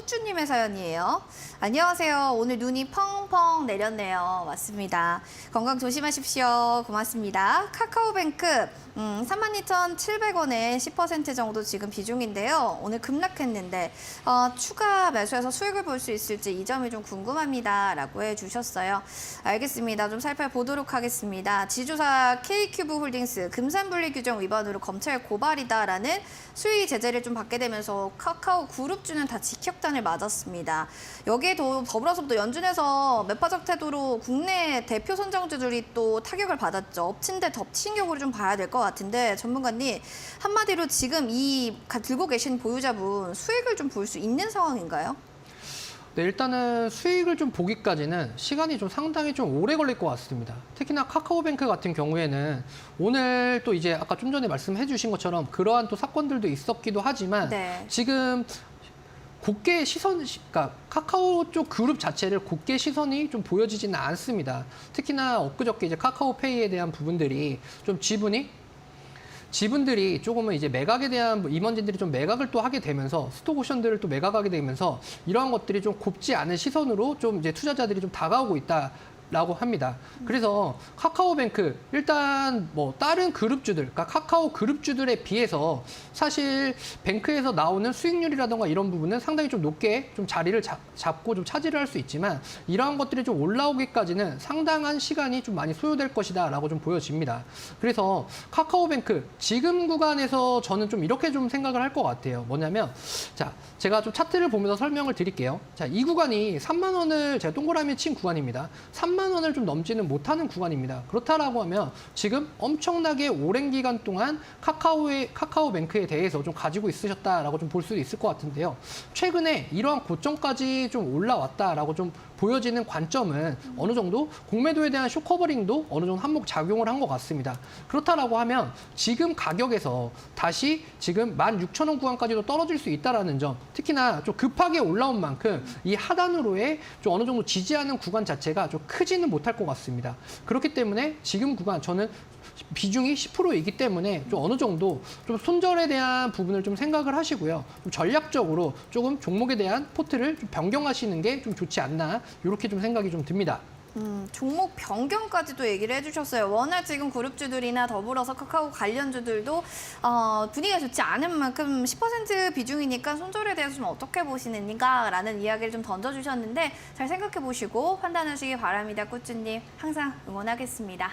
꾸쭈님의 사연이에요. 안녕하세요. 오늘 눈이 펑펑 내렸네요. 맞습니다. 건강 조심하십시오. 고맙습니다. 카카오뱅크 32,700원에 10% 정도 지금 비중인데요. 오늘 급락했는데 추가 매수해서 수익을 볼 수 있을지 이 점이 좀 궁금합니다. 라고 해주셨어요. 알겠습니다. 좀 살펴보도록 하겠습니다. 지주사 K큐브홀딩스 금산분리 규정 위반으로 검찰 고발이다라는 수의 제재를 좀 받게 되면서 카카오 그룹주는 다 직격탄을 맞았습니다. 여기에 더불어서 또 연준에서 매파적 태도로 국내 대표 선정주들이 또 타격을 받았죠. 엎친 데 덮친 격으로 좀 봐야 될 것 같은데 전문가님 한마디로 지금 이 들고 계신 보유자분 수익을 좀 볼 수 있는 상황인가요? 네, 일단은 수익을 좀 보기까지는 시간이 좀 상당히 좀 오래 걸릴 것 같습니다. 특히나 카카오뱅크 같은 경우에는 오늘 또 이제 아까 좀 전에 말씀해 주신 것처럼 그러한 또 사건들도 있었기도 하지만 네. 지금 곧게 그러니까 카카오 쪽 그룹 자체를 곧게 시선이 좀 보여지지는 않습니다. 특히나 엊그저께 이제 카카오페이에 대한 부분들이 좀 지분들이 조금은 이제 매각에 대한 임원진들이 좀 매각을 또 하게 되면서 스톡옵션들을 또 매각하게 되면서 이러한 것들이 좀 곱지 않은 시선으로 좀 이제 투자자들이 좀 다가오고 있다라고 합니다. 그래서 카카오뱅크 일단 뭐 다른 그룹주들, 그러니까 카카오 그룹주들에 비해서 사실 뱅크에서 나오는 수익률이라든가 이런 부분은 상당히 좀 높게 좀 자리를 잡고 좀 차지를 할 수 있지만 이러한 것들이 좀 올라오기까지는 상당한 시간이 좀 많이 소요될 것이다라고 좀 보여집니다. 그래서 카카오뱅크 지금 구간에서 저는 좀 이렇게 좀 생각을 할 것 같아요. 뭐냐면 자, 제가 좀 차트를 보면서 설명을 드릴게요. 자, 이 구간이 3만 원을 제가 동그라미 친 구간입니다. 3만 원을 좀 넘지는 못하는 구간입니다. 그렇다라고 하면 지금 엄청나게 오랜 기간 동안 카카오뱅크에 대해서 좀 가지고 있으셨다라고 좀 볼 수도 있을 것 같은데요. 최근에 이러한 고점까지 좀 올라왔다라고 좀 보여지는 관점은 어느 정도 공매도에 대한 쇼커버링도 어느 정도 한몫 작용을 한 것 같습니다. 그렇다라고 하면 지금 가격에서 다시 지금 16,000원 구간까지도 떨어질 수 있다라는 점, 특히나 좀 급하게 올라온 만큼 이 하단으로의 좀 어느 정도 지지하는 구간 자체가 좀 크지는 못할 것 같습니다. 그렇기 때문에 지금 구간 저는 비중이 10%이기 때문에 좀 어느 정도 좀 손절에 대한 부분을 좀 생각을 하시고요. 좀 전략적으로 조금 종목에 대한 포트를 좀 변경하시는 게 좀 좋지 않나 이렇게 좀 생각이 좀 듭니다. 종목 변경까지도 얘기를 해주셨어요. 워낙 지금 그룹주들이나 더불어서 카카오 관련주들도 분위기가 좋지 않은 만큼 10% 비중이니까 손절에 대해서 좀 어떻게 보시는가라는 이야기를 좀 던져주셨는데 잘 생각해 보시고 판단하시기 바랍니다. 꾸쭈님 항상 응원하겠습니다.